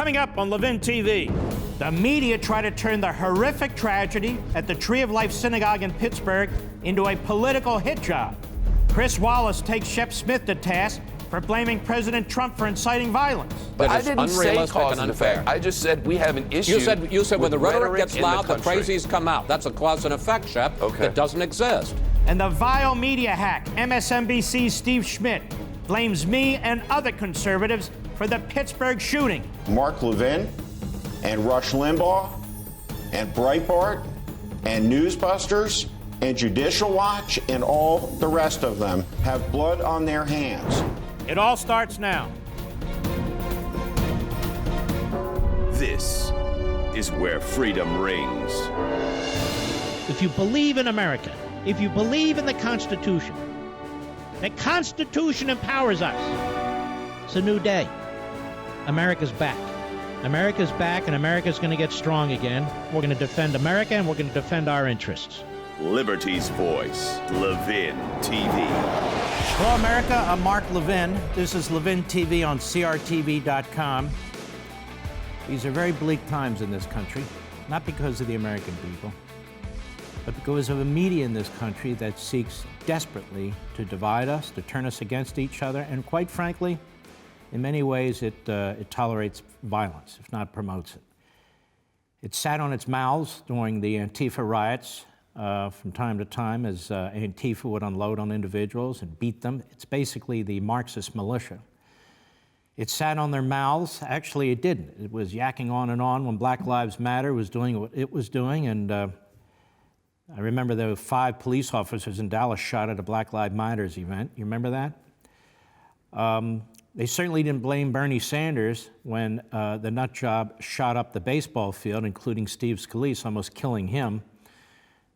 Coming up on Levin TV, the media try to turn the horrific tragedy at the Tree of Life Synagogue in Pittsburgh into a political hit job. Chris Wallace takes Shep Smith to task for blaming President Trump for inciting violence. But I didn't say cause and effect. I just said we have an issue. You said when the rhetoric gets loud, the crazies come out. That's a cause and effect, Shep, that doesn't exist. And the vile media hack, MSNBC's Steve Schmidt, blames me and other conservatives for the Pittsburgh shooting. Mark Levin and Rush Limbaugh and Breitbart and Newsbusters and Judicial Watch and all the rest of them have blood on their hands. It all starts now. This is where freedom rings. If you believe in America, if you believe in the Constitution empowers us. It's a new day. America's back. America's back, and America's going to get strong again. We're going to defend America, and we're going to defend our interests. Liberty's voice, Levin TV. Hello, America. I'm Mark Levin. This is Levin TV on CRTV.com. These are very bleak times in this country, not because of the American people, but because of a media in this country that seeks desperately to divide us, to turn us against each other, and quite frankly, in many ways, it tolerates violence, if not promotes it. It sat on its mouths during the Antifa riots from time to time as Antifa would unload on individuals and beat them. It's basically the Marxist militia. It sat on their mouths. Actually, it didn't. It was yakking on and on when Black Lives Matter was doing what it was doing. And I remember there were 5 police officers in Dallas shot at a Black Lives Matter event. You remember that? They certainly didn't blame Bernie Sanders when the nut job shot up the baseball field, including Steve Scalise, almost killing him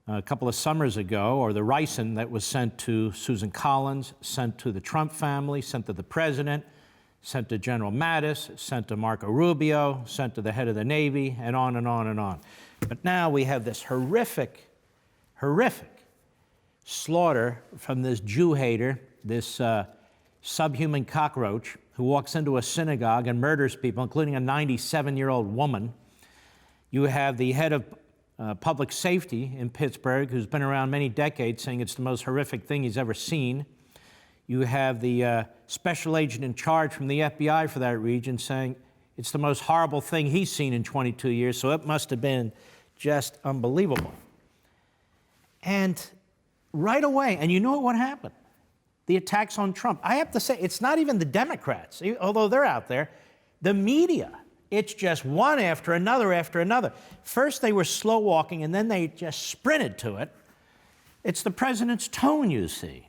a couple of summers ago, or the ricin that was sent to Susan Collins, sent to the Trump family, sent to the president, sent to General Mattis, sent to Marco Rubio, sent to the head of the Navy, and on and on and on. But now we have this horrific slaughter from this Jew hater, this subhuman cockroach who walks into a synagogue and murders people, including a 97-year-old woman. You have the head of public safety in Pittsburgh, who's been around many decades, saying it's the most horrific thing he's ever seen. You have the special agent in charge from the FBI for that region saying it's the most horrible thing he's seen in 22 years, so it must have been just unbelievable. And right away, and you know what happened? The attacks on Trump. I have to say, it's not even the Democrats, although they're out there. The media, it's just one after another after another. First, they were slow walking, and then they just sprinted to it. It's the president's tone, you see.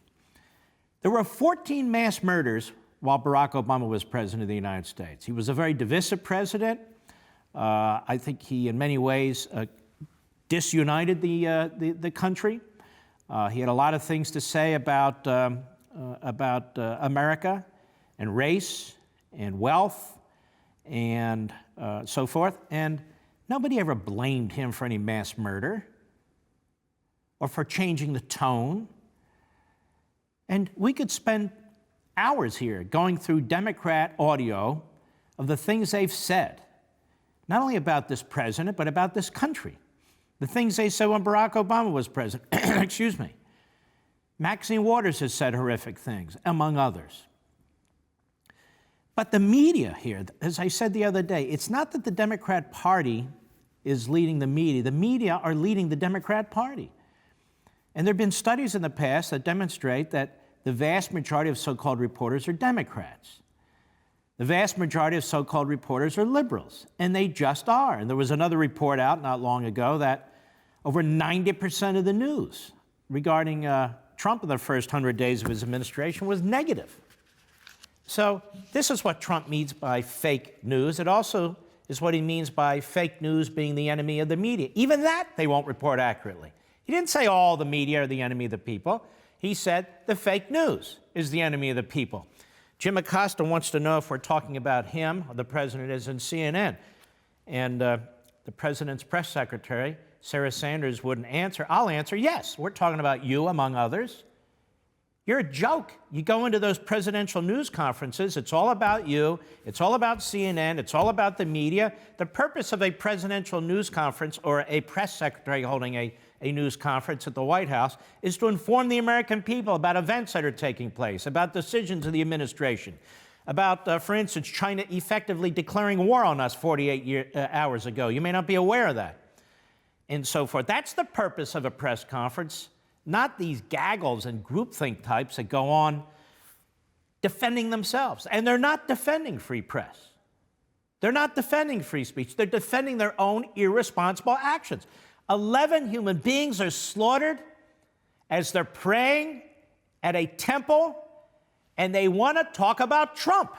There were 14 mass murders while Barack Obama was president of the United States. He was a very divisive president. I think he, in many ways, disunited the country. He had a lot of things to say about America and race and wealth and so forth. And nobody ever blamed him for any mass murder or for changing the tone. And we could spend hours here going through Democrat audio of the things they've said, not only about this president, but about this country. The things they said when Barack Obama was president. Excuse me. Maxine Waters has said horrific things, among others. But the media here, as I said the other day, it's not that the Democrat Party is leading the media. The media are leading the Democrat Party. And there have been studies in the past that demonstrate that the vast majority of so-called reporters are Democrats. The vast majority of so-called reporters are liberals, and they just are. And there was another report out not long ago that over 90% of the news regarding Trump in the first 100 days of his administration was negative. So this is what Trump means by fake news. It also is what he means by fake news being the enemy of the media. Even that they won't report accurately. He didn't say all the media are the enemy of the people. He said the fake news is the enemy of the people. Jim Acosta wants to know if we're talking about him or the president is in CNN. And the president's press secretary, Sarah Sanders, wouldn't answer. I'll answer, yes, we're talking about you, among others. You're a joke. You go into those presidential news conferences, it's all about you, it's all about CNN, it's all about the media. The purpose of a presidential news conference or a press secretary holding a news conference at the White House is to inform the American people about events that are taking place, about decisions of the administration, about, for instance, China effectively declaring war on us 48 hours ago. You may not be aware of that, and so forth. That's the purpose of a press conference, not these gaggles and groupthink types that go on defending themselves. And they're not defending free press. They're not defending free speech. They're defending their own irresponsible actions. 11 human beings are slaughtered as they're praying at a temple, and they want to talk about Trump.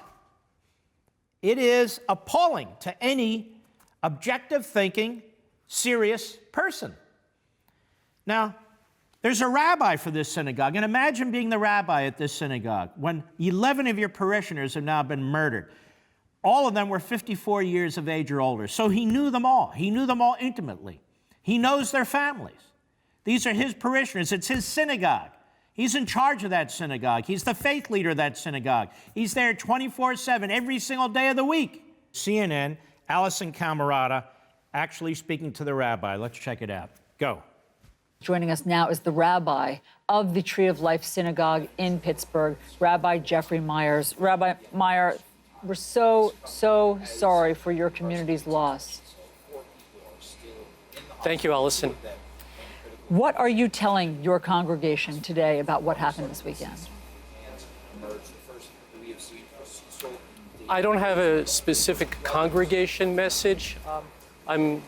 It is appalling to any objective thinking, serious person. Now, there's a rabbi for this synagogue, and imagine being the rabbi at this synagogue when 11 of your parishioners have now been murdered. All of them were 54 years of age or older, so he knew them all. He knew them all intimately. He knows their families. These are his parishioners. It's his synagogue. He's in charge of that synagogue. He's the faith leader of that synagogue. He's there 24/7, every single day of the week. CNN, Allison Camerata, actually speaking to the rabbi. Let's check it out. Go. Joining us now is the rabbi of the Tree of Life Synagogue in Pittsburgh, Rabbi Jeffrey Myers. Rabbi Meyer, we're so sorry for your community's loss. Thank you, Allison. What are you telling your congregation today about what happened this weekend? I don't have a specific congregation message. I'm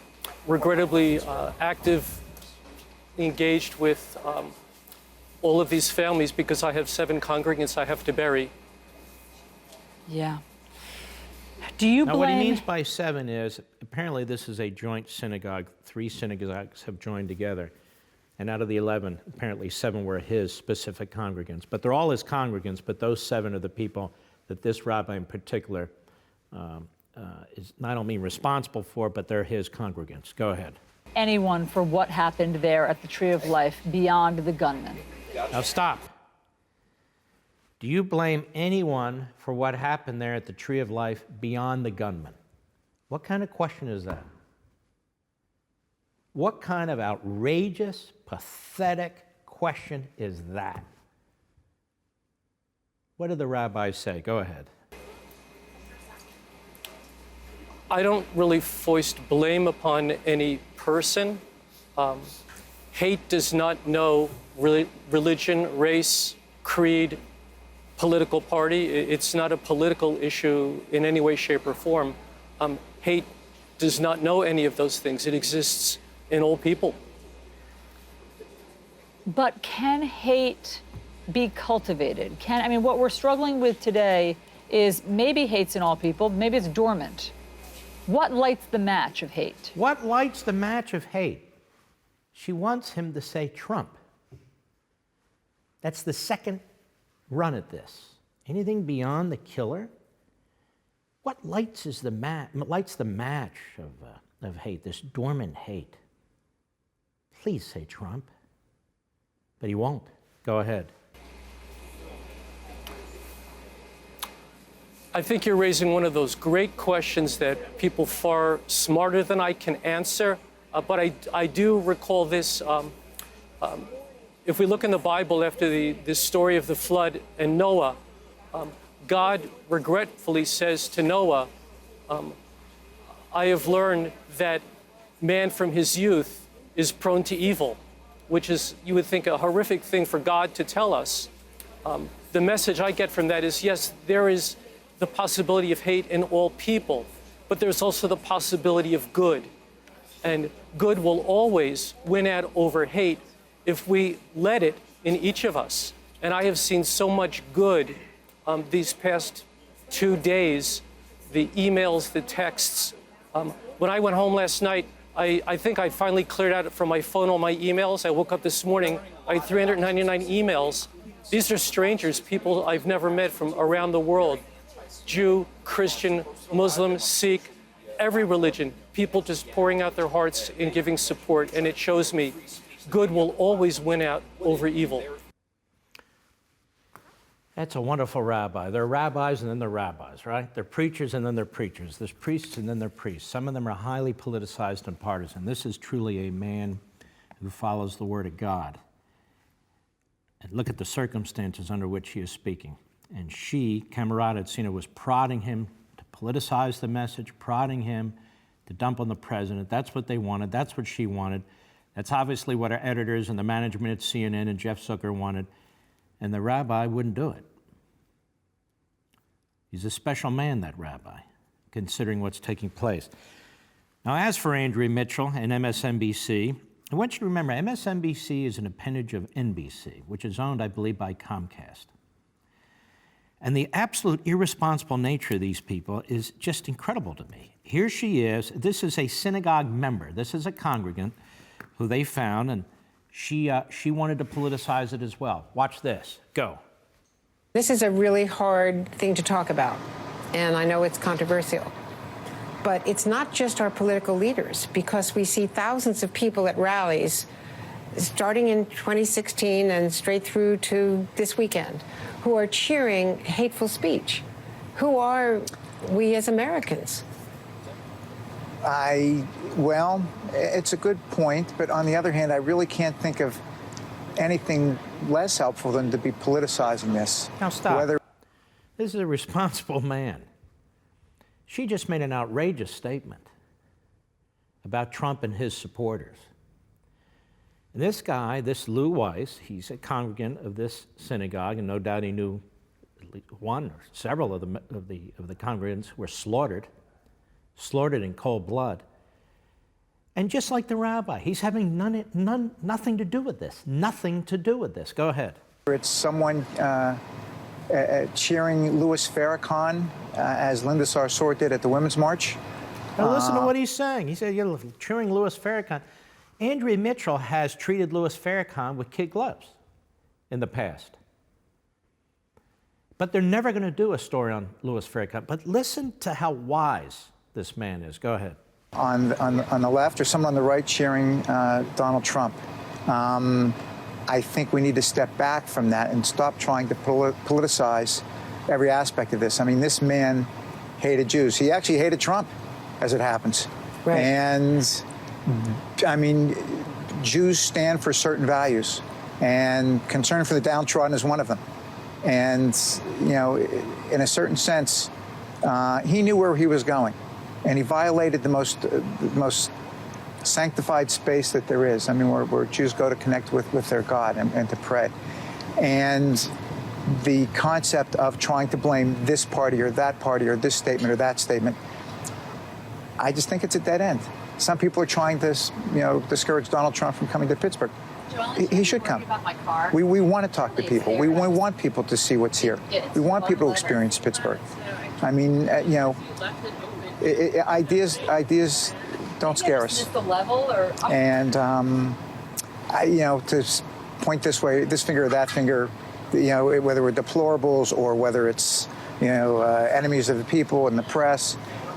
regrettably active, engaged with all of these families because I have 7 congregants I have to bury. Yeah. Do you blame... Now, what he means by 7 is, apparently this is a joint synagogue. 3 synagogues have joined together. And out of the 11, apparently 7 were his specific congregants. But they're all his congregants, but those 7 are the people that this rabbi in particular is not only responsible for, but they're his congregants. Go ahead. Anyone for what happened there at the Tree of Life beyond the gunman? Now stop. Do you blame anyone for what happened there at the Tree of Life beyond the gunman? What kind of question is that? What kind of outrageous, pathetic question is that? What did the rabbis say? Go ahead. I don't really foist blame upon any person. Hate does not know religion, race, creed, political party. It's not a political issue in any way, shape, or form. Hate does not know any of those things. It exists in all people. But can hate be cultivated? What we're struggling with today is maybe hate's in all people, maybe it's dormant. What lights the match of hate? What lights the match of hate? She wants him to say Trump. That's the second run at this. Anything beyond the killer? What lights the match of hate, this dormant hate? Please say Trump. But he won't. Go ahead. I think you're raising one of those great questions that people far smarter than I can answer. But I do recall this. If we look in the Bible after the story of the flood and Noah, God regretfully says to Noah, I have learned that man from his youth is prone to evil, which is, you would think, a horrific thing for God to tell us. The message I get from that is, yes, there is the possibility of hate in all people, but there's also the possibility of good. And good will always win out over hate if we let it in each of us. And I have seen so much good these past 2 days, the emails, the texts. When I went home last night, I think I finally cleared out from my phone all my emails. I woke up this morning, I had 399 emails. These are strangers, people I've never met from around the world. Jew, Christian, Muslim, Sikh, every religion, people just pouring out their hearts and giving support. And it shows me good will always win out over evil. That's a wonderful rabbi. They're rabbis and then they're rabbis, right? They're preachers and then they're preachers. There's priests and then they're priests. Some of them are highly politicized and partisan. This is truly a man who follows the word of God. And look at the circumstances under which he is speaking. And she, Camerata Etzina, was prodding him to politicize the message, prodding him to dump on the president. That's what they wanted. That's what she wanted. That's obviously what our editors and the management at CNN and Jeff Zucker wanted. And the rabbi wouldn't do it. He's a special man, that rabbi, considering what's taking place. Now, as for Andrea Mitchell and MSNBC, I want you to remember, MSNBC is an appendage of NBC, which is owned, I believe, by Comcast. And the absolute irresponsible nature of these people is just incredible to me. Here she is. This is a synagogue member. This is a congregant who they found, and she wanted to politicize it as well. Watch this. Go. This is a really hard thing to talk about, and I know it's controversial. But it's not just our political leaders, because we see thousands of people at rallies, starting in 2016 and straight through to this weekend, who are cheering hateful speech. Who are we as Americans? Well, it's a good point, but on the other hand, I really can't think of anything less helpful than to be politicizing this. Now stop. This is a responsible man. She just made an outrageous statement about Trump and his supporters. And this guy, this Lou Weiss, he's a congregant of this synagogue, and no doubt he knew at least one or several of the congregants were slaughtered in cold blood. And just like the rabbi, he's having nothing to do with this. Nothing to do with this. Go ahead. It's someone cheering Louis Farrakhan, as Linda Sarsour did at the Women's March. Now listen to what he's saying. He said, you're cheering Louis Farrakhan. Andrea Mitchell has treated Louis Farrakhan with kid gloves in the past. But they're never going to do a story on Louis Farrakhan. But listen to how wise this man is. Go ahead. On the left or someone on the right cheering Donald Trump. I think we need to step back from that and stop trying to politicize every aspect of this. I mean, this man hated Jews. He actually hated Trump, as it happens. Right. And, I mean, Jews stand for certain values, and concern for the downtrodden is one of them. And, you know, in a certain sense, he knew where he was going, and he violated the most sanctified space that there is. I mean, where Jews go to connect with their God and to pray. And the concept of trying to blame this party or that party or this statement or that statement, I just think it's a dead end. Some people are trying to, discourage Donald Trump from coming to Pittsburgh. He should come. We want to talk to people. We want people to see what's here. We want people to experience Pittsburgh. I mean, ideas don't scare us. And, to point this way, this finger or that finger, whether we're deplorables or whether it's, enemies of the people and the press,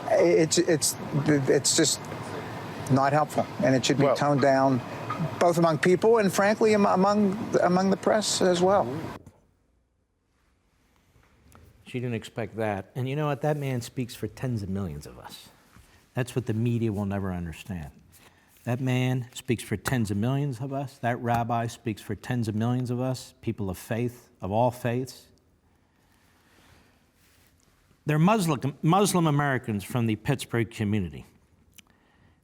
it's just not helpful. And it should be toned down, both among people and, frankly, among the press as well. She didn't expect that. And you know what? That man speaks for tens of millions of us. That's what the media will never understand. That man speaks for tens of millions of us. That rabbi speaks for tens of millions of us, people of faith, of all faiths. They're Muslim Americans from the Pittsburgh community.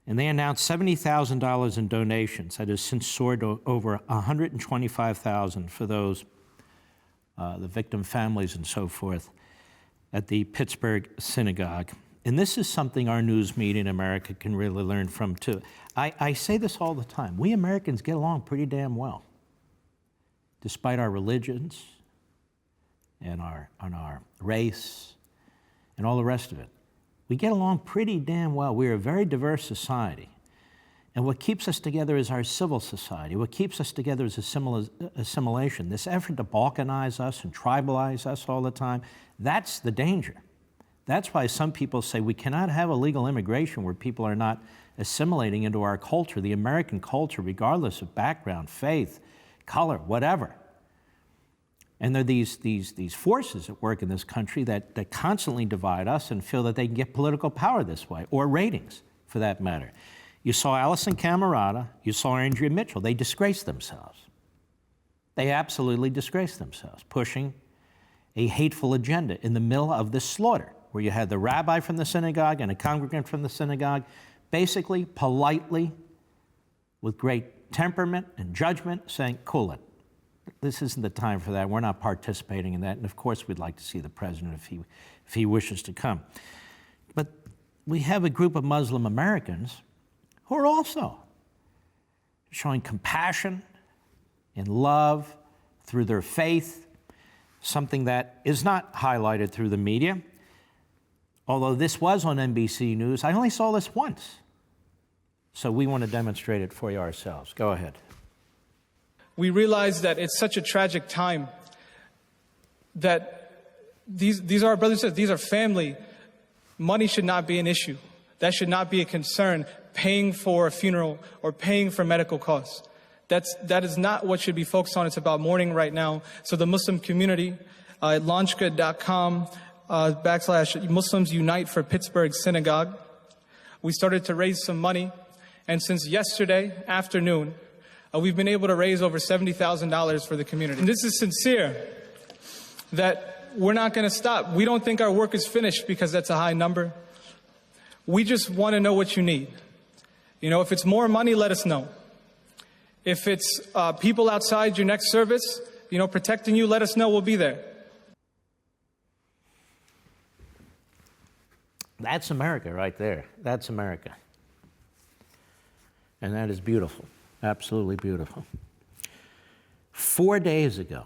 And they announced $70,000 in donations. That has since soared to over $125,000 for those, the victim families and so forth, at the Pittsburgh synagogue. And this is something our news media in America can really learn from, too. I say this all the time. We Americans get along pretty damn well, despite our religions and our race and all the rest of it. We get along pretty damn well. We're a very diverse society. And what keeps us together is our civil society. What keeps us together is assimilation. This effort to balkanize us and tribalize us all the time, that's the danger. That's why some people say we cannot have illegal immigration where people are not assimilating into our culture, the American culture, regardless of background, faith, color, whatever. And there are these forces at work in this country that constantly divide us and feel that they can get political power this way, or ratings, for that matter. You saw Allison Camerata, you saw Andrea Mitchell. They disgraced themselves. They absolutely disgraced themselves, pushing a hateful agenda in the middle of this slaughter, where you had the rabbi from the synagogue and a congregant from the synagogue, basically, politely, with great temperament and judgment, saying, cool it. This isn't the time for that. We're not participating in that. And of course, we'd like to see the president if he wishes to come. But we have a group of Muslim Americans who are also showing compassion and love through their faith, something that is not highlighted through the media. Although this was on NBC News, I only saw this once. So we want to demonstrate it for you ourselves. Go ahead. We realize that it's such a tragic time, that these are our brothers and sisters, these are family. Money should not be an issue. That should not be a concern, paying for a funeral or paying for medical costs. That is not what should be focused on. It's about mourning right now. So the Muslim community at launchgood.com / Muslims Unite for Pittsburgh Synagogue, we started to raise some money. And since yesterday afternoon, we've been able to raise over $70,000 for the community. And this is sincere, that we're not going to stop. We don't think our work is finished because that's a high number. We just want to know what you need. You know, if it's more money, let us know. If it's people outside your next service, you know, protecting you, let us know. We'll be there. That's America right there. That's America. And that is beautiful. Absolutely beautiful. 4 days ago,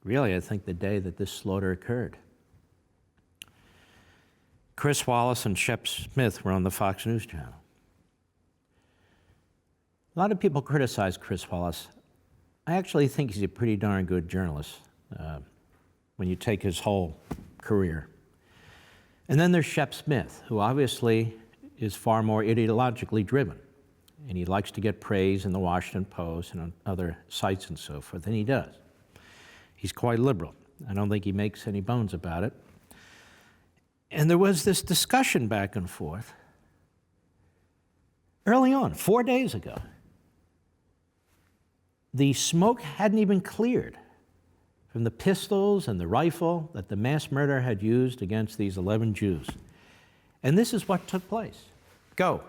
really, I think the day that this slaughter occurred, Chris Wallace and Shep Smith were on the Fox News channel. A lot of people criticize Chris Wallace. I actually think he's a pretty darn good journalist when you take his whole career. And then there's Shep Smith, who obviously is far more ideologically driven, and he likes to get praise in the Washington Post and on other sites and so forth, and he does. He's quite liberal. I don't think he makes any bones about it. And there was this discussion back and forth early on, 4 days ago. The smoke hadn't even cleared from the pistols and the rifle that the mass murderer had used against these 11 Jews. And this is what took place. Go.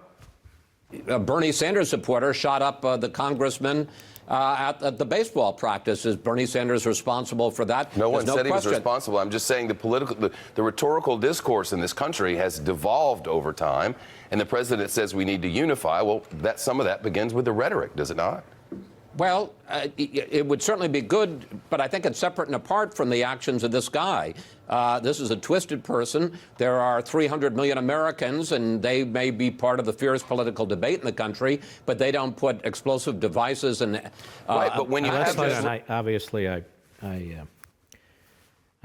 A Bernie Sanders supporter shot up the congressman at the baseball practice. Is Bernie Sanders responsible for that? No one said he was question. responsible. I'm just saying the rhetorical discourse in this country has devolved over time, and the president says we need to unify. Well, some of that begins with the rhetoric, does it not? Well, it would certainly be good, but I think it's separate and apart from the actions of this guy. This is a twisted person. There are 300 million Americans, and they may be part of the fierce political debate in the country, but they don't put explosive devices and... right, but when you have this... Obviously, I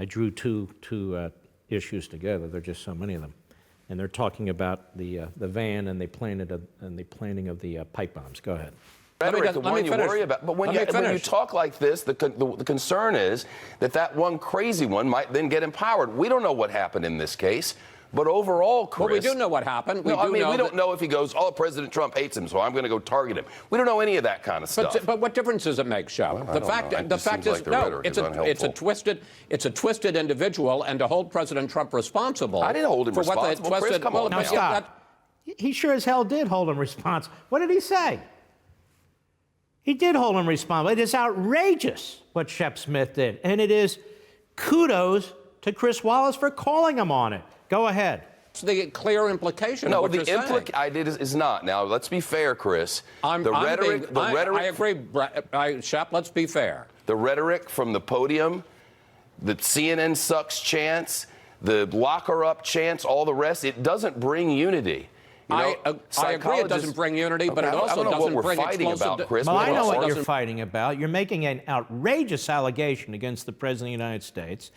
drew two issues together. There are just so many of them. And they're talking about the van and the planning of the pipe bombs. Go ahead. Rhetoric, the one you worry about. But when you talk like this, the concern is that one crazy one might then get empowered. We don't know what happened in this case. But overall, Chris... Well, we do know what happened. We don't know if he goes, oh, President Trump hates him, so I'm going to go target him. We don't know any of that kind of stuff. But what difference does it make, Shep? Well, the fact is, no, it's a twisted individual, and to hold President Trump responsible... I didn't hold him responsible. Chris, come on. Now, stop. He sure as hell did hold him responsible. What did he say? He did hold him responsible. It is outrageous what Shep Smith did. And it is kudos to Chris Wallace for calling him on it. Go ahead. It's the clear implication no, of what you're saying. I did is not. Now, let's be fair, Chris. I agree, Shep, let's be fair. The rhetoric from the podium, the CNN sucks chants, the locker up chants, all the rest, it doesn't bring unity. I agree it doesn't bring unity, but it also doesn't bring explosive... Well, I know what you're fighting about. You're making an outrageous allegation against the President of the United States.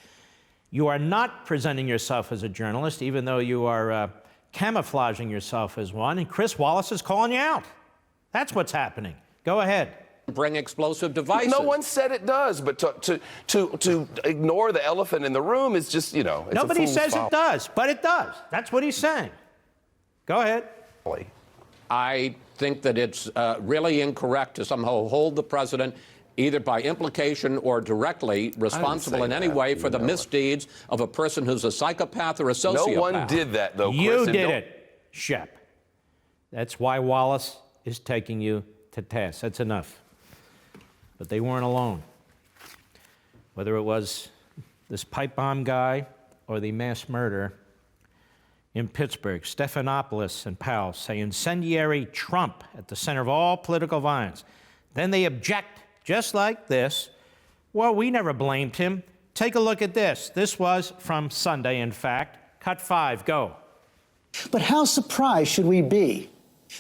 You are not presenting yourself as a journalist, even though you are camouflaging yourself as one, and Chris Wallace is calling you out. That's what's happening. Go ahead. bring explosive devices. No one said it does, but to ignore the elephant in the room is just, it's Nobody says it does, but it does. That's what he's saying. Go ahead. I think that it's really incorrect to somehow hold the president either by implication or directly responsible in any way for the misdeeds of a person who's a psychopath or a sociopath. No one did that, though, Chris. You did it, Shep. That's why Wallace is taking you to task. That's enough. But they weren't alone. Whether it was this pipe bomb guy or the mass murder in Pittsburgh, Stephanopoulos and Powell say incendiary Trump at the center of all political violence. Then they object just like this. Well, we never blamed him. Take a look at this. This was from Sunday, in fact. Cut 5, go. But how surprised should we be?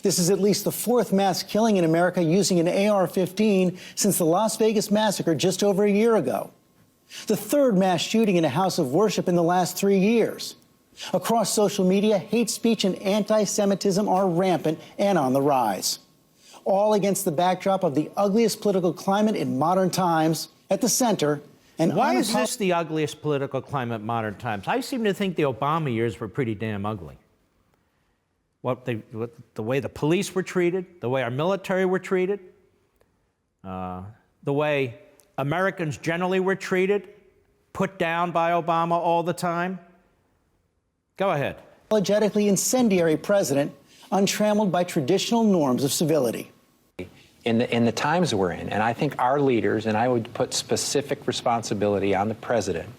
This is at least the 4th mass killing in America using an AR-15 since the Las Vegas massacre just over a year ago. The 3rd mass shooting in a house of worship in the last 3 years. Across social media, hate speech and anti-Semitism are rampant and on the rise. All against the backdrop of the ugliest political climate in modern times. At the center, and why is this the ugliest political climate in modern times? I seem to think the Obama years were pretty damn ugly. The way the police were treated, the way our military were treated, the way Americans generally were treated, put down by Obama all the time. Go ahead. Apologetically incendiary president, untrammeled by traditional norms of civility. In the times we're in, and I think our leaders, and I would put specific responsibility on the president,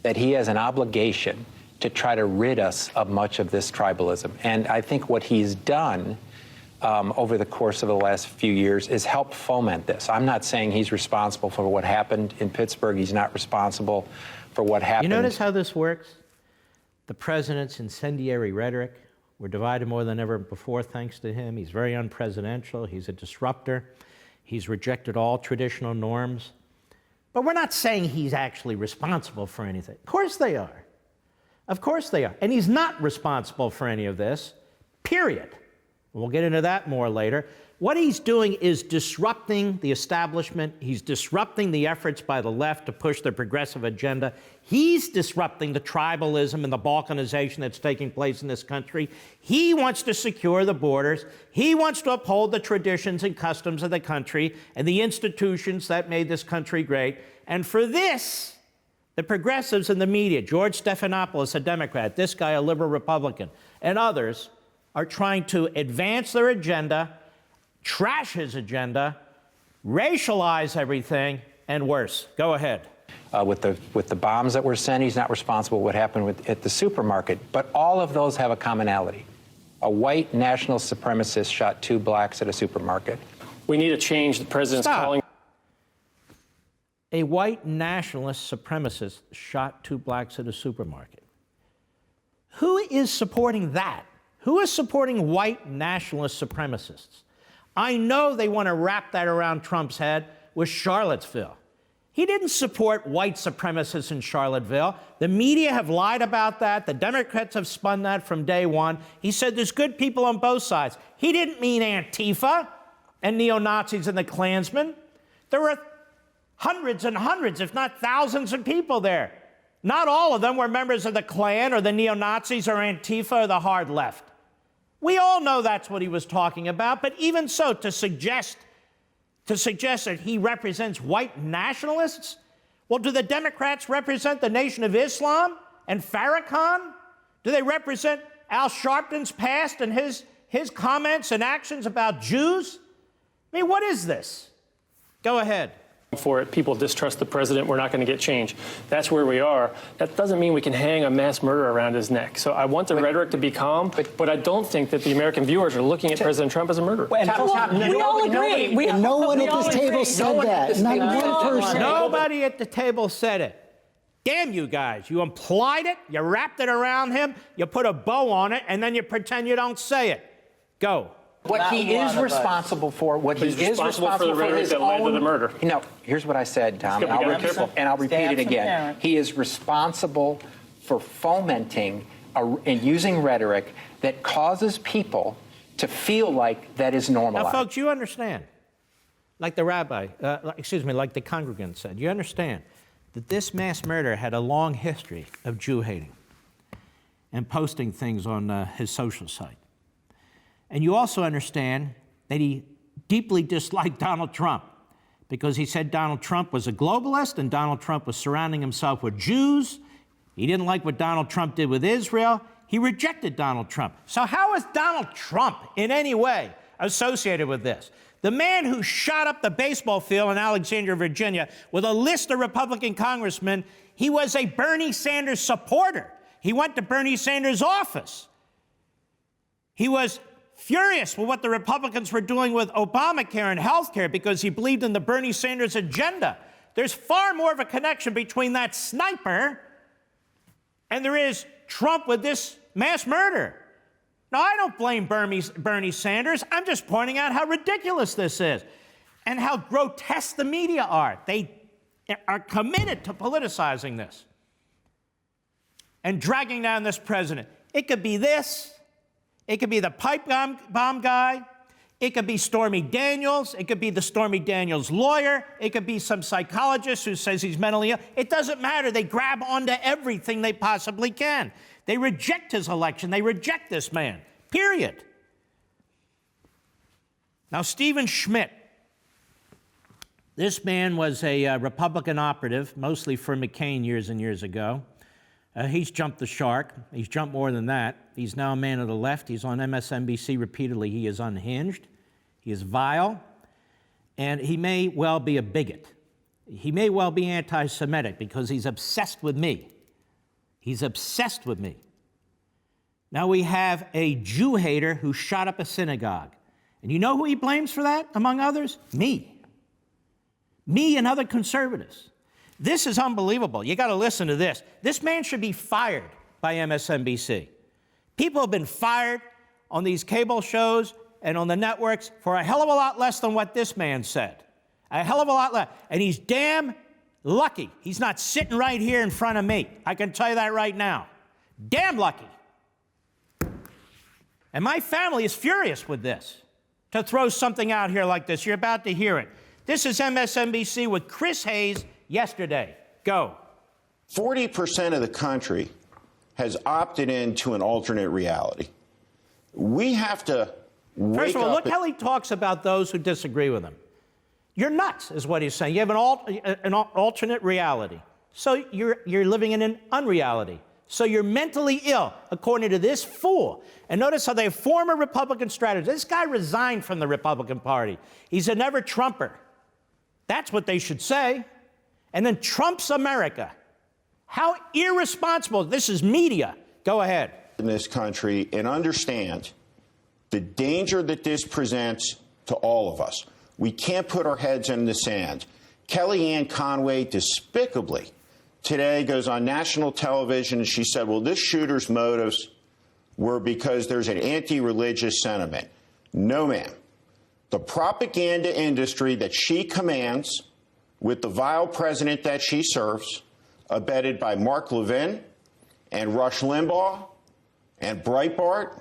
that he has an obligation to try to rid us of much of this tribalism. And I think what he's done over the course of the last few years is help foment this. I'm not saying he's responsible for what happened in Pittsburgh. He's not responsible for what happened. You notice how this works? The president's incendiary rhetoric. We're divided more than ever before thanks to him. He's very unpresidential. He's a disruptor. He's rejected all traditional norms. But we're not saying he's actually responsible for anything. Of course they are. Of course they are. And he's not responsible for any of this, period. We'll get into that more later. What he's doing is disrupting the establishment. He's disrupting the efforts by the left to push their progressive agenda. He's disrupting the tribalism and the balkanization that's taking place in this country. He wants to secure the borders. He wants to uphold the traditions and customs of the country and the institutions that made this country great. And for this, the progressives in the media, George Stephanopoulos, a Democrat, this guy, a liberal Republican, and others are trying to advance their agenda, trash his agenda, racialize everything, and worse. Go ahead. With the bombs that were sent, he's not responsible for what happened at the supermarket. But all of those have a commonality. A white national supremacist shot 2 blacks at a supermarket. We need to change the president's calling. A white nationalist supremacist shot 2 blacks at a supermarket. Who is supporting that? Who is supporting white nationalist supremacists? I know they want to wrap that around Trump's head with Charlottesville. He didn't support white supremacists in Charlottesville. The media have lied about that. The Democrats have spun that from day one. He said there's good people on both sides. He didn't mean Antifa and neo-Nazis and the Klansmen. There were hundreds and hundreds, if not thousands of people there. Not all of them were members of the Klan or the neo-Nazis or Antifa or the hard left. We all know that's what he was talking about, but even so, to suggest that he represents white nationalists? Well, do the Democrats represent the Nation of Islam and Farrakhan? Do they represent Al Sharpton's past and his comments and actions about Jews? I mean, what is this? Go ahead. For it, people distrust the president. We're not going to get change. That's where we are. That doesn't mean we can hang a mass murderer around his neck. So I want the rhetoric to be calm, but I don't think that the American viewers are looking at President Trump as a murderer. We all agree. No one at this table said that. Not one person. Nobody at the table said it. Damn you guys. You implied it, you wrapped it around him, you put a bow on it, and then you pretend you don't say it. Go. What he is responsible for, what he is responsible for his own... the murder. No, here's what I said, Tom, and I'll repeat it again. He is responsible for fomenting and using rhetoric that causes people to feel like that is normalized. Now, folks, you understand. like the rabbi, like the congregant said, you understand that this mass murderer had a long history of Jew hating and posting things on his social site. And you also understand that he deeply disliked Donald Trump because he said Donald Trump was a globalist and Donald Trump was surrounding himself with Jews. He didn't like what Donald Trump did with Israel. He rejected Donald Trump. So how is Donald Trump in any way associated with this? The man who shot up the baseball field in Alexandria, Virginia, with a list of Republican congressmen, he was a Bernie Sanders supporter. He went to Bernie Sanders' office. He was furious with what the Republicans were doing with Obamacare and health care because he believed in the Bernie Sanders agenda. There's far more of a connection between that sniper and there is Trump with this mass murder. Now, I don't blame Bernie Sanders. I'm just pointing out how ridiculous this is and how grotesque the media are. They are committed to politicizing this and dragging down this president. It could be this. It could be the pipe bomb guy. It could be Stormy Daniels. It could be the Stormy Daniels lawyer. It could be some psychologist who says he's mentally ill. It doesn't matter. They grab onto everything they possibly can. They reject his election. They reject this man, period. Now, Steve Schmidt. This man was a Republican operative, mostly for McCain years and years ago. He's jumped the shark. He's jumped more than that. He's now a man of the left. He's on MSNBC repeatedly. He is unhinged. He is vile. And he may well be a bigot. He may well be anti-Semitic because he's obsessed with me. He's obsessed with me. Now we have a Jew hater who shot up a synagogue. And you know who he blames for that, among others? Me. Me and other conservatives. This is unbelievable. You got to listen to this. This man should be fired by MSNBC. People have been fired on these cable shows and on the networks for a hell of a lot less than what this man said. A hell of a lot less. And he's damn lucky he's not sitting right here in front of me. I can tell you that right now. Damn lucky. And my family is furious with this, to throw something out here like this. You're about to hear it. This is MSNBC with Chris Hayes yesterday. Go. 40% of the country has opted into an alternate reality. We have to wake First of all, up look how he talks about those who disagree with him. You're nuts, is what he's saying. You have an alternate reality. So you're living in an unreality. So you're mentally ill, according to this fool. And notice how they have former Republican strategist. This guy resigned from the Republican Party. He's a never-Trumper. That's what they should say. And then Trump's America. How irresponsible. This is media. Go ahead. In this country and understand the danger that this presents to all of us. We can't put our heads in the sand. Kellyanne Conway despicably today goes on national television and she said, well, this shooter's motives were because there's an anti-religious sentiment. No, ma'am. The propaganda industry that she commands with the vile president that she serves, abetted by Mark Levin and Rush Limbaugh and Breitbart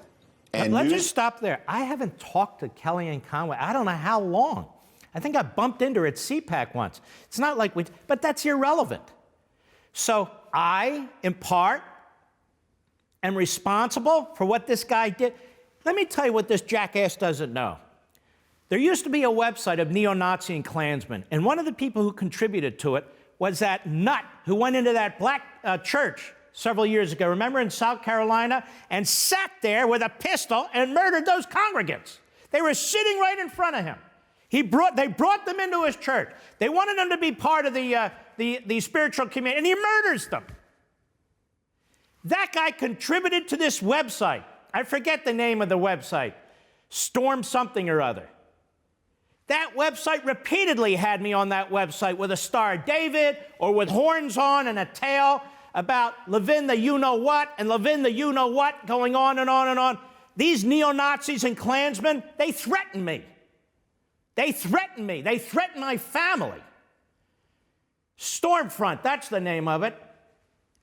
and Let's just stop there. I haven't talked to Kellyanne Conway. I don't know how long. I think I bumped into her at CPAC once. It's not like but that's irrelevant. So I, in part, am responsible for what this guy did. Let me tell you what this jackass doesn't know. There used to be a website of neo-Nazi and Klansmen, and one of the people who contributed to it was that nut who went into that black church several years ago, remember, in South Carolina, and sat there with a pistol and murdered those congregants. They were sitting right in front of him. They brought them into his church. They wanted them to be part of the spiritual community, and he murders them. That guy contributed to this website. I forget the name of the website. Storm something or other. That website repeatedly had me on that website with a Star of David or with horns on and a tail about Levin the you-know-what and Levin the you-know-what going on and on and on. These neo-Nazis and Klansmen, they threaten me. They threaten me. They threaten my family. Stormfront, that's the name of it.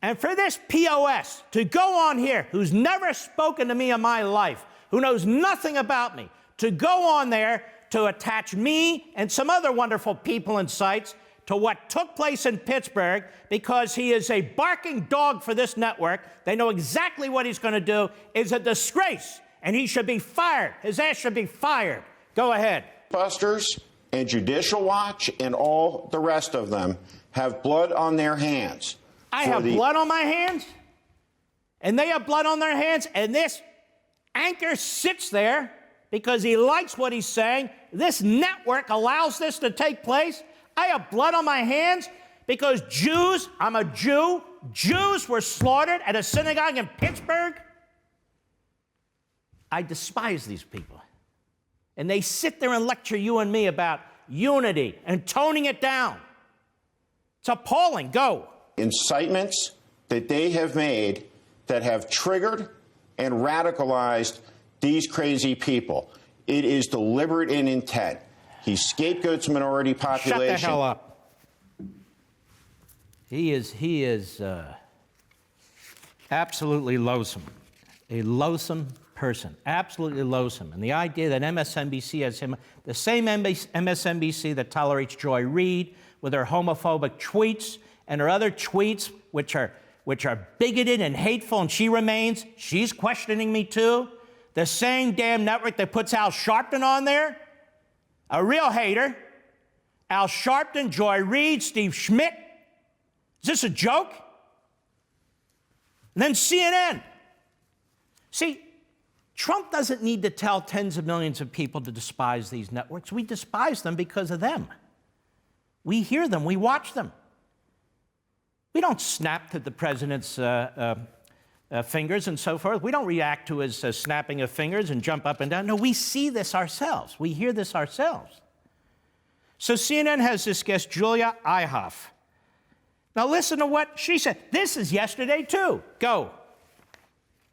And for this POS to go on here, who's never spoken to me in my life, who knows nothing about me, to go on there to attach me and some other wonderful people and sites to what took place in Pittsburgh, because he is a barking dog for this network. They know exactly what he's going to do. It's a disgrace, and he should be fired. His ass should be fired. Go ahead. Busters and Judicial Watch and all the rest of them have blood on their hands. I have blood on my hands, and they have blood on their hands, and this anchor sits there because he likes what he's saying. This network allows this to take place. I have blood on my hands because Jews, I'm a Jew, Jews were slaughtered at a synagogue in Pittsburgh. I despise these people. And they sit there and lecture you and me about unity and toning it down. It's appalling. Go. Incitements that they have made that have triggered and radicalized these crazy people. It is deliberate in intent. He scapegoats minority population. Shut the hell up. He is absolutely loathsome. A loathsome person. Absolutely loathsome. And the idea that MSNBC has him, the same MSNBC that tolerates Joy Reid with her homophobic tweets and her other tweets, which are bigoted and hateful, and she remains. She's questioning me too. The same damn network that puts Al Sharpton on there, a real hater. Al Sharpton, Joy Reid, Steve Schmidt. Is this a joke? And then CNN. See, Trump doesn't need to tell tens of millions of people to despise these networks. We despise them because of them. We hear them. We watch them. We don't snap to the president's fingers and so forth. We don't react to his snapping of fingers and jump up and down. No, we see this ourselves. We hear this ourselves. So CNN has this guest, Julia Eihoff. Now listen to what she said. This is yesterday, too. Go.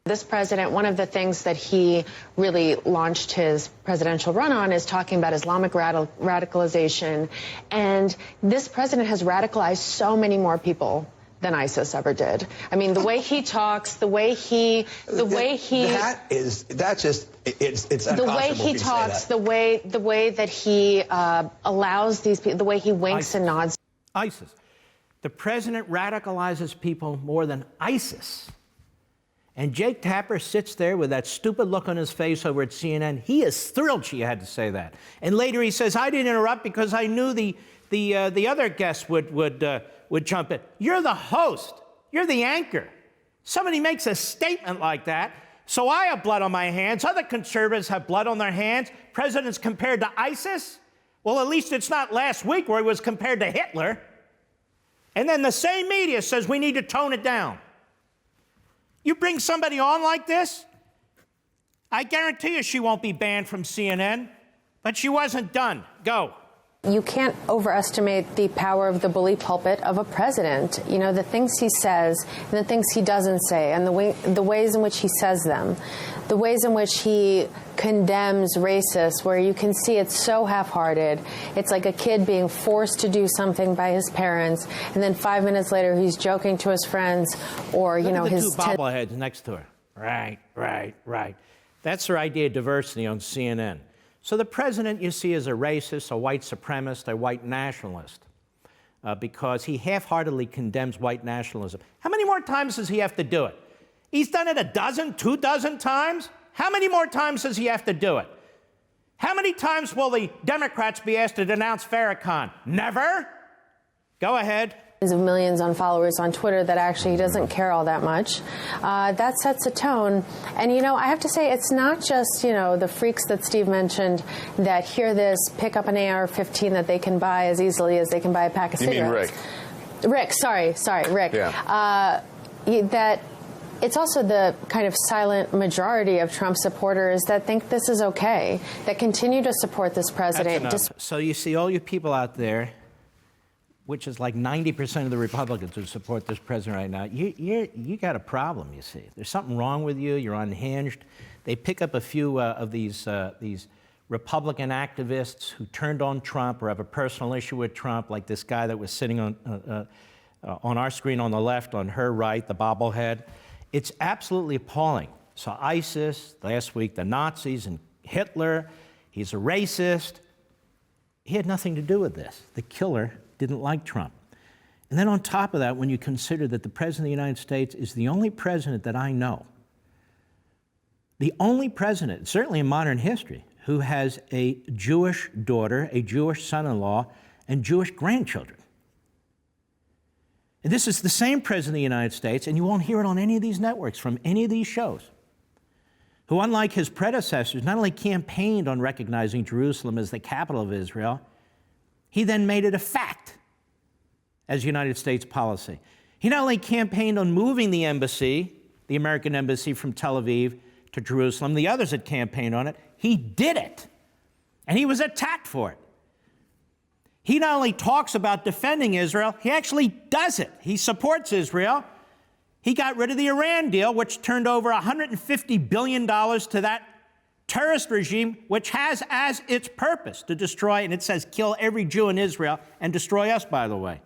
This president, one of the things that he really launched his presidential run on is talking about Islamic radicalization. And this president has radicalized so many more people than ISIS ever did. I mean, the way he talks, the way he it's the way he talks, the way that he allows these people, the way he winks and nods. ISIS. The president radicalizes people more than ISIS. And Jake Tapper sits there with that stupid look on his face over at CNN. He is thrilled she had to say that. And later he says, I didn't interrupt because I knew the other guests would jump in. You're the host. You're the anchor. Somebody makes a statement like that. So I have blood on my hands. Other conservatives have blood on their hands. President's compared to ISIS. Well, at least it's not last week where he was compared to Hitler. And then the same media says we need to tone it down. You bring somebody on like this, I guarantee you she won't be banned from CNN, but she wasn't done. Go. You can't overestimate the power of the bully pulpit of a president. You know, the things he says and the things he doesn't say and the ways in which he says them, the ways in which he condemns racists, where you can see it's so half-hearted. It's like a kid being forced to do something by his parents, and then 5 minutes later he's joking to his friends or, you know, his two bobbleheads next to her. Right. That's her idea of diversity on CNN. So the president, you see, is a racist, a white supremacist, a white nationalist, because he half-heartedly condemns white nationalism. How many more times does he have to do it? He's done it 12, 24 times. How many more times does he have to do it? How many times will the Democrats be asked to denounce Farrakhan? Never. Go ahead. Of millions on followers on Twitter that actually he doesn't care all that much. That sets a tone. And, you know, I have to say it's not just, you know, the freaks that Steve mentioned that hear this, pick up an AR-15 that they can buy as easily as they can buy a pack of cigarettes. You mean Rick, sorry, Rick. Yeah. That it's also the kind of silent majority of Trump supporters that think this is okay, that continue to support this president. That's enough. So you see all you people out there, which is like 90% of the Republicans who support this president right now, you got a problem, you see. There's something wrong with you. You're unhinged. They pick up a few of these Republican activists who turned on Trump or have a personal issue with Trump, like this guy that was sitting on our screen on the left, on her right, the bobblehead. It's absolutely appalling. So ISIS, last week, the Nazis and Hitler, he's a racist. He had nothing to do with this. The killer didn't like Trump. And then on top of that, when you consider that the President of the United States is the only president that I know, the only president, certainly in modern history, who has a Jewish daughter, a Jewish son-in-law, and Jewish grandchildren. And this is the same President of the United States, and you won't hear it on any of these networks from any of these shows, who, unlike his predecessors, not only campaigned on recognizing Jerusalem as the capital of Israel, he then made it a fact as United States policy. He not only campaigned on moving the embassy, the American embassy from Tel Aviv to Jerusalem, the others had campaigned on it, he did it. And he was attacked for it. He not only talks about defending Israel, he actually does it. He supports Israel. He got rid of the Iran deal, which turned over $150 billion to that terrorist regime, which has as its purpose to destroy, and it says kill every Jew in Israel and destroy us, by the way.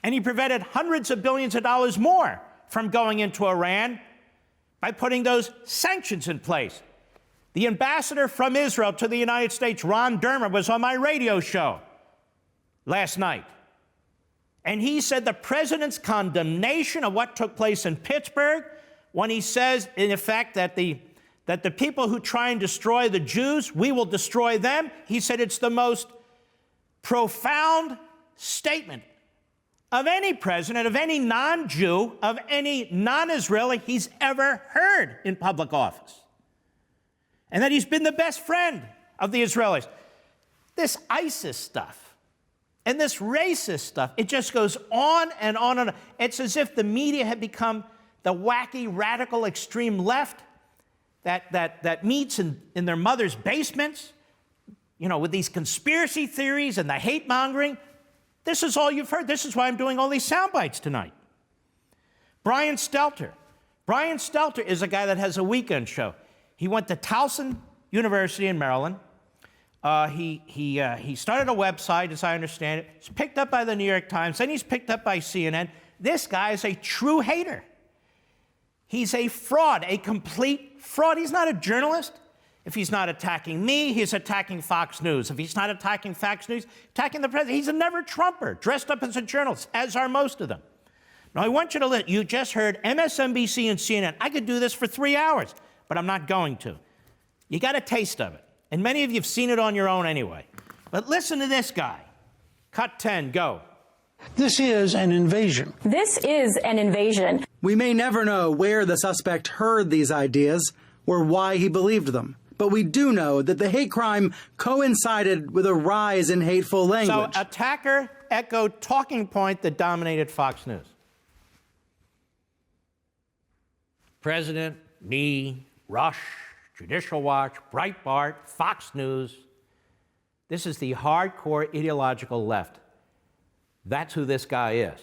And he prevented hundreds of billions of dollars more from going into Iran by putting those sanctions in place. The ambassador from Israel to the United States, Ron Dermer, was on my radio show last night. And he said the president's condemnation of what took place in Pittsburgh, when he says, in effect, that the people who try and destroy the Jews, we will destroy them. He said it's the most profound statement of any president, of any non-Jew, of any non-Israeli he's ever heard in public office. And that he's been the best friend of the Israelis. This ISIS stuff and this racist stuff, it just goes on and on and on. It's as if the media had become the wacky, radical, extreme left that meets in their mother's basements, you know, with these conspiracy theories and the hate-mongering. This is all you've heard. This is why I'm doing all these sound bites tonight. Brian Stelter. Brian Stelter is a guy that has a weekend show. He went to Towson University in Maryland. He started a website, as I understand it. He's picked up by the New York Times, then he's picked up by CNN. This guy is a true hater. He's a fraud, a complete fraud. He's not a journalist. If he's not attacking me, he's attacking Fox News. If he's not attacking Fox News, attacking the president. He's a never-Trumper, dressed up as a journalist, as are most of them. Now, I want you to listen. You just heard MSNBC and CNN. I could do this for 3 hours, but I'm not going to. You got a taste of it. And many of you have seen it on your own anyway. But listen to this guy. Cut 10, go. This is an invasion. This is an invasion. We may never know where the suspect heard these ideas or why he believed them. But we do know that the hate crime coincided with a rise in hateful language. So attacker echoed talking point that dominated Fox News. President, me, Rush, Judicial Watch, Breitbart, Fox News. This is the hardcore ideological left. That's who this guy is.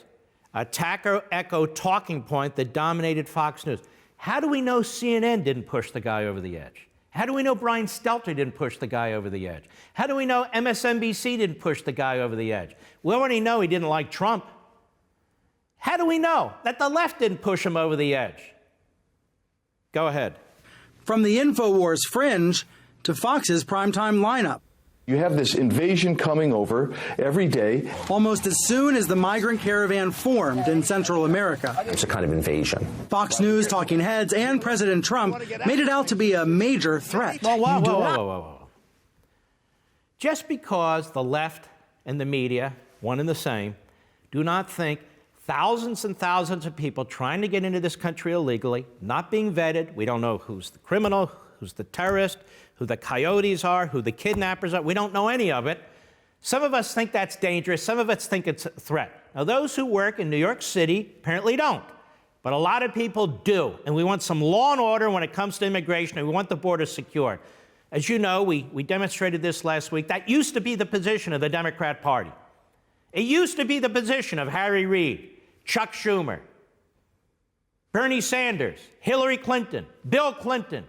Attacker echoed talking point that dominated Fox News. How do we know CNN didn't push the guy over the edge? How do we know Brian Stelter didn't push the guy over the edge? How do we know MSNBC didn't push the guy over the edge? We already know he didn't like Trump. How do we know that the left didn't push him over the edge? Go ahead. From the InfoWars fringe to Fox's primetime lineup. You have this invasion coming over every day. Almost as soon as the migrant caravan formed in Central America. It's a kind of invasion. Fox News, talking heads, and President Trump made it out to be a major threat. Whoa. Just because the left and the media, one and the same, do not think thousands and thousands of people trying to get into this country illegally, not being vetted, we don't know who's the criminal, who's the terrorist, who the coyotes are, who the kidnappers are. We don't know any of it. Some of us think that's dangerous. Some of us think it's a threat. Now, those who work in New York City apparently don't. But a lot of people do. And we want some law and order when it comes to immigration, and we want the border secured. As you know, we demonstrated this last week. That used to be the position of the Democrat Party. It used to be the position of Harry Reid, Chuck Schumer, Bernie Sanders, Hillary Clinton, Bill Clinton,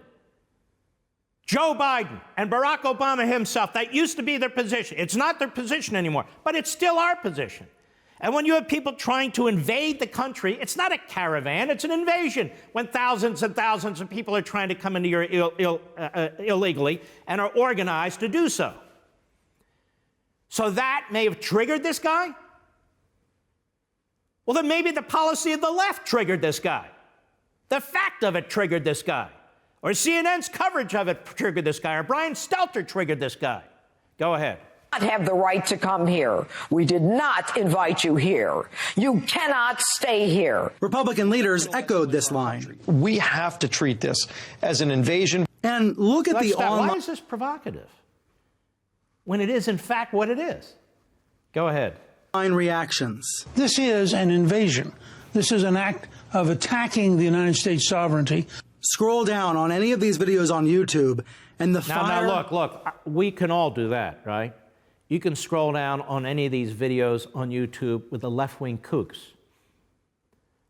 Joe Biden, and Barack Obama himself. That used to be their position. It's not their position anymore, but it's still our position. And when you have people trying to invade the country, it's not a caravan, it's an invasion. When thousands and thousands of people are trying to come into your illegally and are organized to do so. So that may have triggered this guy? Well, then maybe the policy of the left triggered this guy. The fact of it triggered this guy. Or CNN's coverage of it triggered this guy. Or Brian Stelter triggered this guy. Go ahead. Have the right to come here. We did not invite you here. You cannot stay here. Republican leaders echoed this line. We have to treat this as an invasion. And look at the online... Why is this provocative when it is, in fact, what it is? Go ahead. Reactions. This is an invasion. This is an act of attacking the United States sovereignty. Scroll down on any of these videos on YouTube, and the fire... Now, look, we can all do that, right? You can scroll down on any of these videos on YouTube with the left-wing kooks.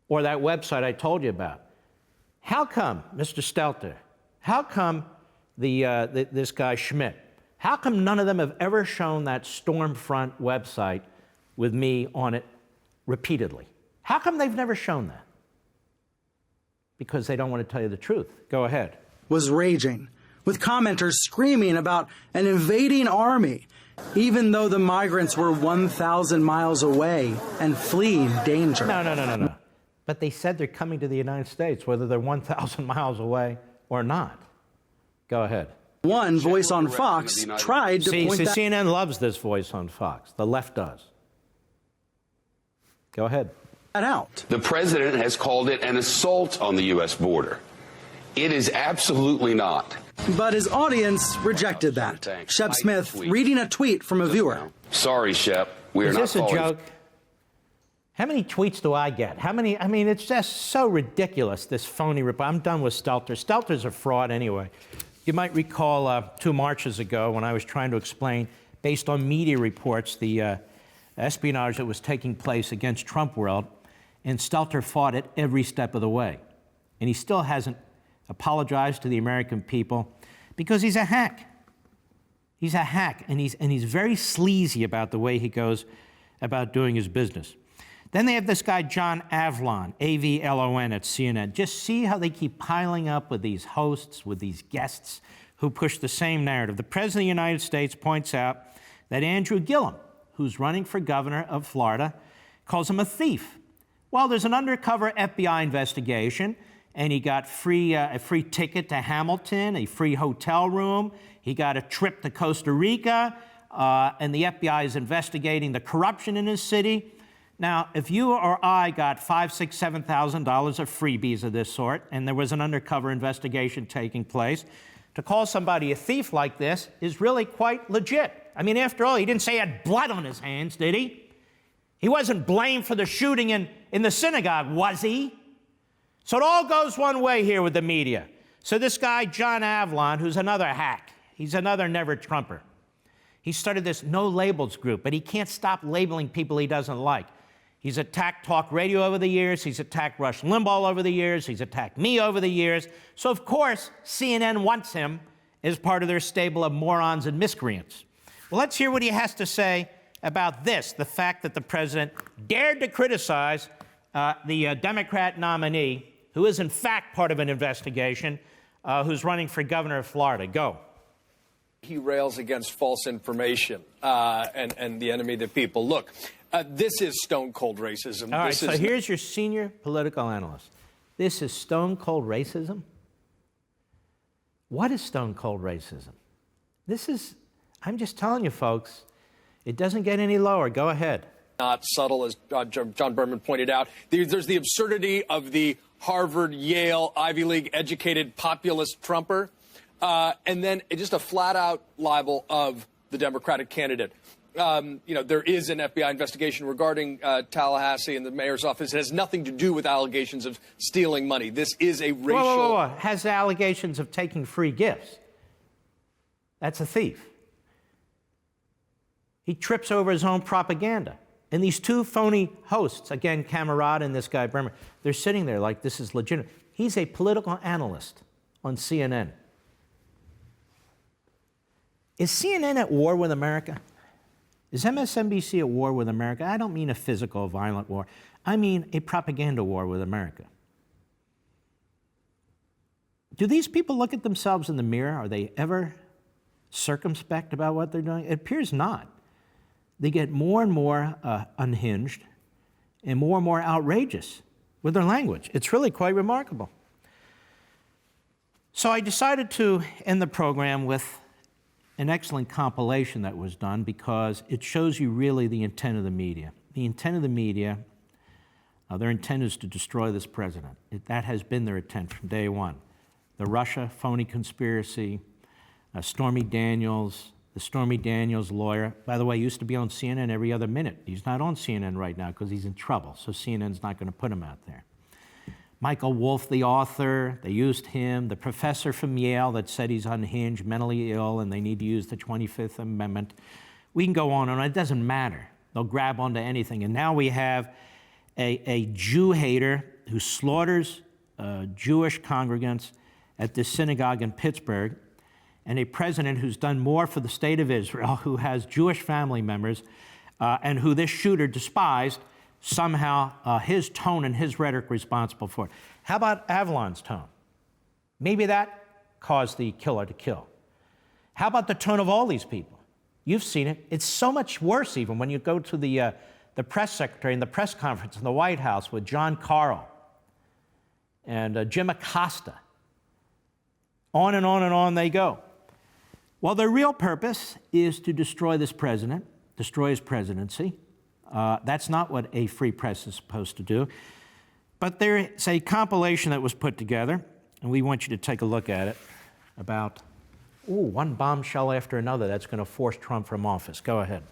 Or that website I told you about. How come, Mr. Stelter, how come this guy Schmidt, how come none of them have ever shown that Stormfront website with me on it repeatedly? How come they've never shown that? Because they don't want to tell you the truth. Go ahead. Was raging, with commenters screaming about an invading army, even though the migrants were 1,000 miles away and fleeing danger. No. But they said they're coming to the United States, whether they're 1,000 miles away or not. Go ahead. One voice on Fox tried to point that... CNN loves this voice on Fox. The left does. Go ahead. Out. The president has called it an assault on the U.S. border. It is absolutely not. But his audience rejected that. Shep Smith reading a tweet from a viewer. Sorry, Shep. We are not Is this a joke? How many tweets do I get? How many? I mean, it's just so ridiculous, this phony report. I'm done with Stelter. Stelter's a fraud anyway. You might recall 2 marches ago when I was trying to explain, based on media reports, the espionage that was taking place against Trump world, and Stelter fought it every step of the way. And he still hasn't apologized to the American people because he's a hack. He's a hack, and he's very sleazy about the way he goes about doing his business. Then they have this guy, John Avlon, A-V-L-O-N at CNN. Just see how they keep piling up with these hosts, with these guests who push the same narrative. The President of the United States points out that Andrew Gillum, who's running for governor of Florida, calls him a thief. Well, there's an undercover FBI investigation, and he got a free ticket to Hamilton, a free hotel room. He got a trip to Costa Rica, and the FBI is investigating the corruption in his city. Now, if you or I got $5,000, $6,000, $7,000 of freebies of this sort, and there was an undercover investigation taking place, to call somebody a thief like this is really quite legit. I mean, after all, he didn't say he had blood on his hands, did he? He wasn't blamed for the shooting in the synagogue, was he? So it all goes one way here with the media. So this guy, John Avlon, who's another hack, he's another never-Trumper. He started this no labels group, but he can't stop labeling people he doesn't like. He's attacked talk radio over the years. He's attacked Rush Limbaugh over the years. He's attacked me over the years. So, of course, CNN wants him as part of their stable of morons and miscreants. Well, let's hear what he has to say about this, the fact that the president dared to criticize the Democrat nominee, who is, in fact, part of an investigation, who's running for governor of Florida. Go. He rails against false information and the enemy of the people. Look, this is stone-cold racism. All right, so here's your senior political analyst. This is stone-cold racism? What is stone-cold racism? This is, I'm just telling you, folks, it doesn't get any lower. Go ahead. Not subtle, as John Berman pointed out. There's the absurdity of the Harvard, Yale, Ivy League educated populist Trumper, and then just a flat-out libel of the Democratic candidate. There is an FBI investigation regarding Tallahassee and the mayor's office. It has nothing to do with allegations of stealing money. This is a racial... Whoa. Has allegations of taking free gifts. That's a thief. He trips over his own propaganda. And these two phony hosts, again, Camarada and this guy, Bremer, they're sitting there like this is legitimate. He's a political analyst on CNN. Is CNN at war with America? Is MSNBC at war with America? I don't mean a physical, violent war. I mean a propaganda war with America. Do these people look at themselves in the mirror? Are they ever circumspect about what they're doing? It appears not. they get more and more unhinged and more outrageous with their language. It's really quite remarkable. So I decided to end the program with an excellent compilation that was done because it shows you really the intent of the media. The intent of the media, their intent is to destroy this president. That has been their intent from day one. The Russia phony conspiracy, Stormy Daniels, the Stormy Daniels lawyer, by the way, used to be on CNN every other minute. He's not on CNN right now because he's in trouble, so CNN's not going to put him out there. Michael Wolff, the author, they used him. The professor from Yale that said he's unhinged, mentally ill, and they need to use the 25th Amendment. We can go on, and it doesn't matter. They'll grab onto anything. And now we have a Jew hater who slaughters Jewish congregants at this synagogue in Pittsburgh, and a president who's done more for the state of Israel, who has Jewish family members, and who this shooter despised, somehow his tone and his rhetoric responsible for it. How about Avalon's tone? Maybe that caused the killer to kill. How about the tone of all these people? You've seen it. It's so much worse even when you go to the press secretary in the press conference in the White House with John Carl and Jim Acosta. On and on and on they go. Well, their real purpose is to destroy this president, destroy his presidency. That's not what a free press is supposed to do. But there's a compilation that was put together, and we want you to take a look at it, about one bombshell after another that's going to force Trump from office. Go ahead.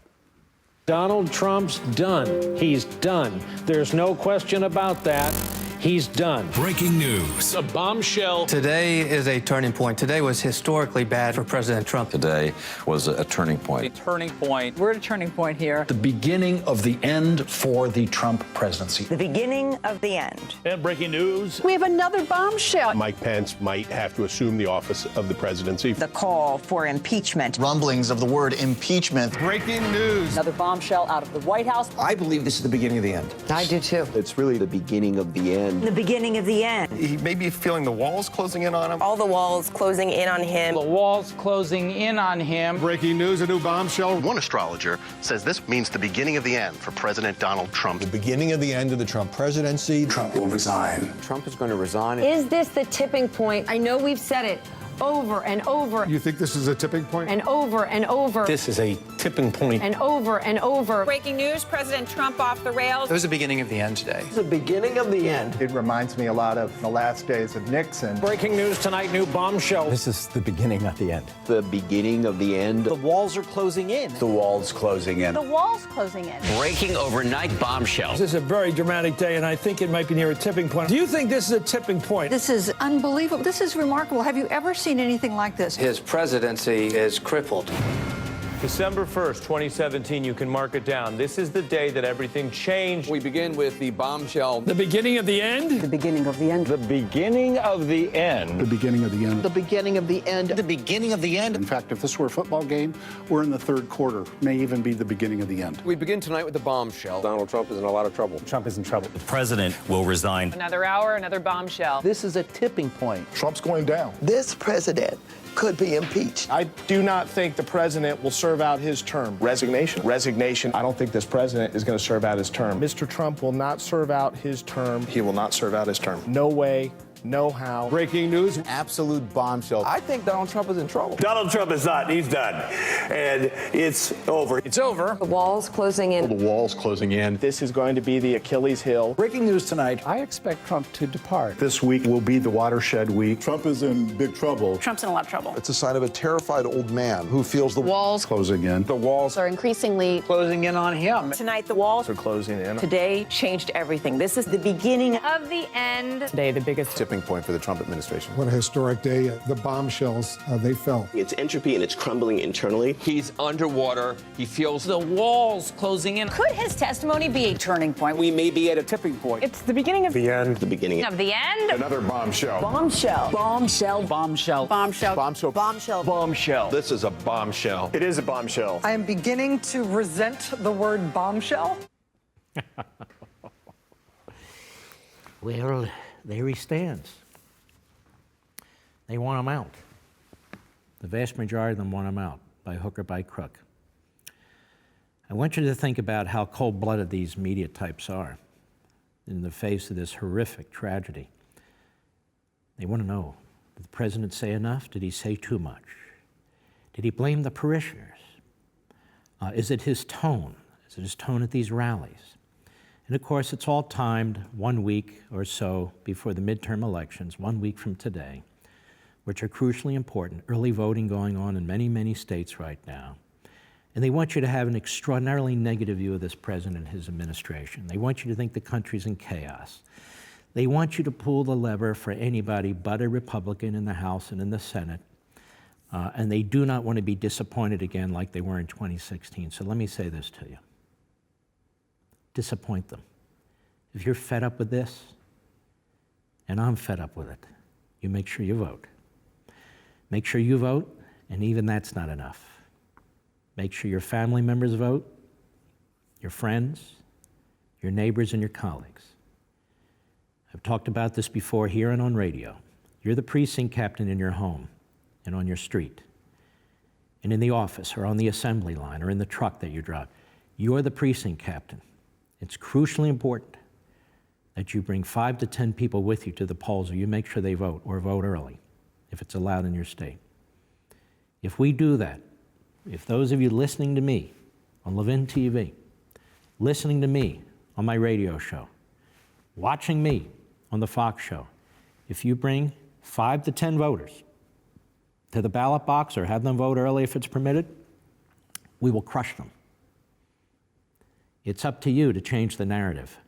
Donald Trump's done. He's done. There's no question about that. He's done. Breaking news. A bombshell. Today is a turning point. Today was historically bad for President Trump. Today was a turning point. A turning point. We're at a turning point here. The beginning of the end for the Trump presidency. The beginning of the end. And breaking news. We have another bombshell. Mike Pence might have to assume the office of the presidency. The call for impeachment. Rumblings of the word impeachment. Breaking news. Another bombshell out of the White House. I believe this is the beginning of the end. I do too. It's really the beginning of the end. The beginning of the end. He may be feeling the walls closing in on him. All the walls closing in on him. The walls closing in on him. Breaking news, a new bombshell. One astrologer says this means the beginning of the end for President Donald Trump. The beginning of the end of the Trump presidency. Trump will resign. Trump is going to resign. Is this the tipping point? I know we've said it over and over. You think this is a tipping point? And over and over. This is a tipping point. And over and over. Breaking news, President Trump off the rails. It was the beginning of the end today. It's the beginning of the end. It reminds me a lot of the last days of Nixon. Breaking news tonight, new bombshell. This is the beginning of the end. The beginning of the end. The walls are closing in. The walls closing in. The walls closing in. Breaking overnight bombshell. This is a very dramatic day, and I think it might be near a tipping point. Do you think this is a tipping point? This is unbelievable. This is remarkable. Have you ever seen anything like this? His presidency is crippled. December 1st, 2017, you can mark it down. This is the day that everything changed. We begin with the bombshell. The beginning of the end? The beginning of the end. The beginning of the end. The beginning of the end. The beginning of the end. The beginning of the end. In fact, if this were a football game, we're in the third quarter. May even be the beginning of the end. We begin tonight with the bombshell. Donald Trump is in a lot of trouble. Trump is in trouble. The president will resign. Another hour, another bombshell. This is a tipping point. Trump's going down. This president could be impeached. I do not think the president will serve out his term. Resignation. I don't think this president is going to serve out his term. Mr. Trump will not serve out his term. He will not serve out his term. No way. No how. Breaking news. Absolute bombshell. I think Donald Trump is in trouble. Donald Trump is not. He's done. And it's over. It's over. The walls closing in. The walls closing in. This is going to be the Achilles heel. Breaking news tonight. I expect Trump to depart. This week will be the watershed week. Trump is in big trouble. Trump's in a lot of trouble. It's a sign of a terrified old man who feels the Walls Closing in. The walls Are increasingly closing in on him. Tonight, the walls are closing in. today changed everything. This is the beginning of the end. today, the biggest Tipping point for the Trump administration. What a historic day. The bombshells, they fell. It's entropy and it's crumbling internally. He's underwater. He feels The walls closing in. Could his testimony be a turning point? We may be at a tipping point. It's the beginning of The end. The beginning Of the end? Another bombshell. bombshell. Bombshell. Bombshell. Bombshell. Bombshell. Bombshell. Bombshell. This is a bombshell. It is a bombshell. I am beginning to resent the word bombshell. Well, there he stands. They want him out. The vast majority of them want him out, by hook or by crook. I want you to think about how cold-blooded these media types are in the face of this horrific tragedy. They want to know, did the president say enough? Did he say too much? Did he blame the parishioners? Is it his tone? Is it his tone at these rallies? And of course, it's all timed 1 week or so before the midterm elections, 1 week from today, which are crucially important. Early voting going on in many, many states right now. And they want you to have an extraordinarily negative view of this president and his administration. They want you to think the country's in chaos. They want you to pull the lever for anybody but a Republican in the House and in the Senate. And they do not want to be disappointed again like they were in 2016. So let me say this to you. Disappoint them. If you're fed up with this, and I'm fed up with it, you make sure you vote. Make sure you vote, and even that's not enough. Make sure your family members vote, your friends, your neighbors, and your colleagues. I've talked about this before here and on radio. You're the precinct captain in your home and on your street, and in the office or on the assembly line or in the truck that you drive. You're the precinct captain. It's crucially important that you bring 5 to 10 people with you to the polls, or you make sure they vote, or vote early, if it's allowed in your state. If we do that, if those of you listening to me on Levin TV, listening to me on my radio show, watching me on the Fox show, if you bring 5 to 10 voters to the ballot box or have them vote early if it's permitted, we will crush them. It's up to you to change the narrative.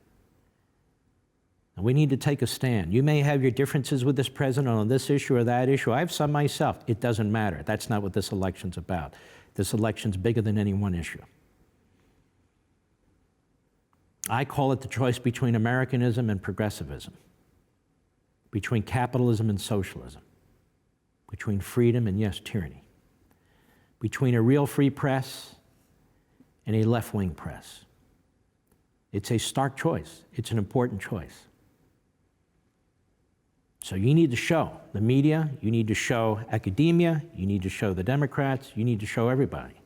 And we need to take a stand. You may have your differences with this president on this issue or that issue. I have some myself. It doesn't matter. That's not what this election's about. This election's bigger than any one issue. I call it the choice between Americanism and progressivism, between capitalism and socialism, between freedom and, yes, tyranny, between a real free press and a left-wing press. It's a stark choice. It's an important choice. So you need to show the media, you need to show academia, you need to show the Democrats, you need to show everybody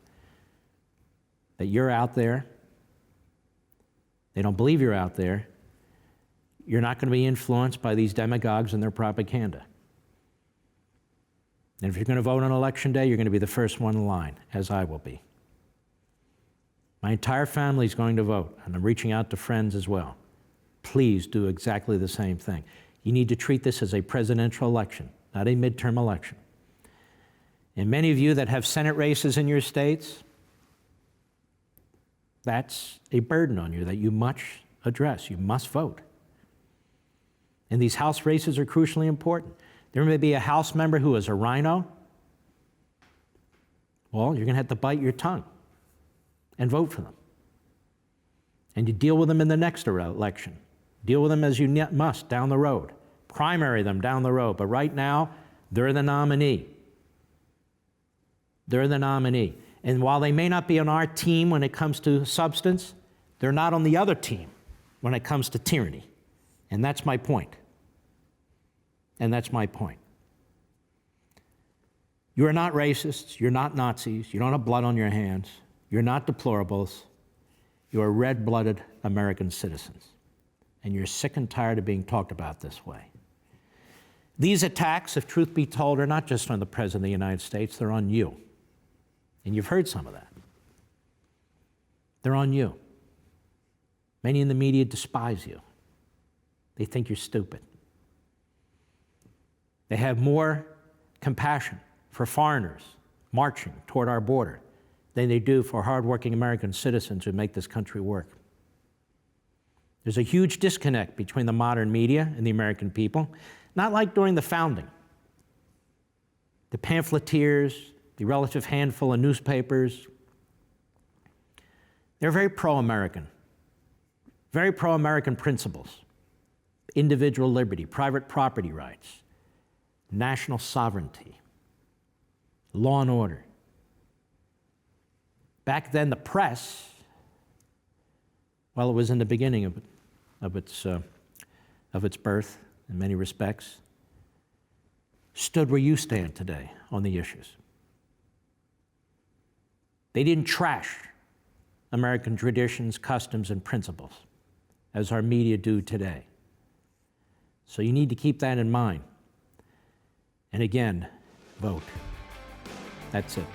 that you're out there. They don't believe you're out there. You're not going to be influenced by these demagogues and their propaganda. And if you're going to vote on Election Day, you're going to be the first one in line, as I will be. My entire family is going to vote, and I'm reaching out to friends as well. Please do exactly the same thing. You need to treat this as a presidential election, not a midterm election. And many of you that have Senate races in your states, that's a burden on you that you must address. You must vote. And these House races are crucially important. There may be a House member who is a rhino. Well, you're going to have to bite your tongue and vote for them. And you deal with them in the next election. Deal with them as you must down the road. Primary them down the road. But right now, they're the nominee. They're the nominee. And while they may not be on our team when it comes to substance, they're not on the other team when it comes to tyranny. And that's my point. And that's my point. You are not racists. You're not Nazis. You don't have blood on your hands. You're not deplorables. You are red-blooded American citizens. And you're sick and tired of being talked about this way. These attacks, if truth be told, are not just on the President of the United States, they're on you. And you've heard some of that. They're on you. Many in the media despise you. They think you're stupid. They have more compassion for foreigners marching toward our border than they do for hardworking American citizens who make this country work. There's a huge disconnect between the modern media and the American people, not like during the founding. The pamphleteers, the relative handful of newspapers, they're very pro-American principles, individual liberty, private property rights, national sovereignty, law and order. Back then, the press, well, it was in the beginning of its birth in many respects, stood where you stand today on the issues. They didn't trash American traditions, customs, and principles, as our media do today. So you need to keep that in mind. And again, vote. That's it.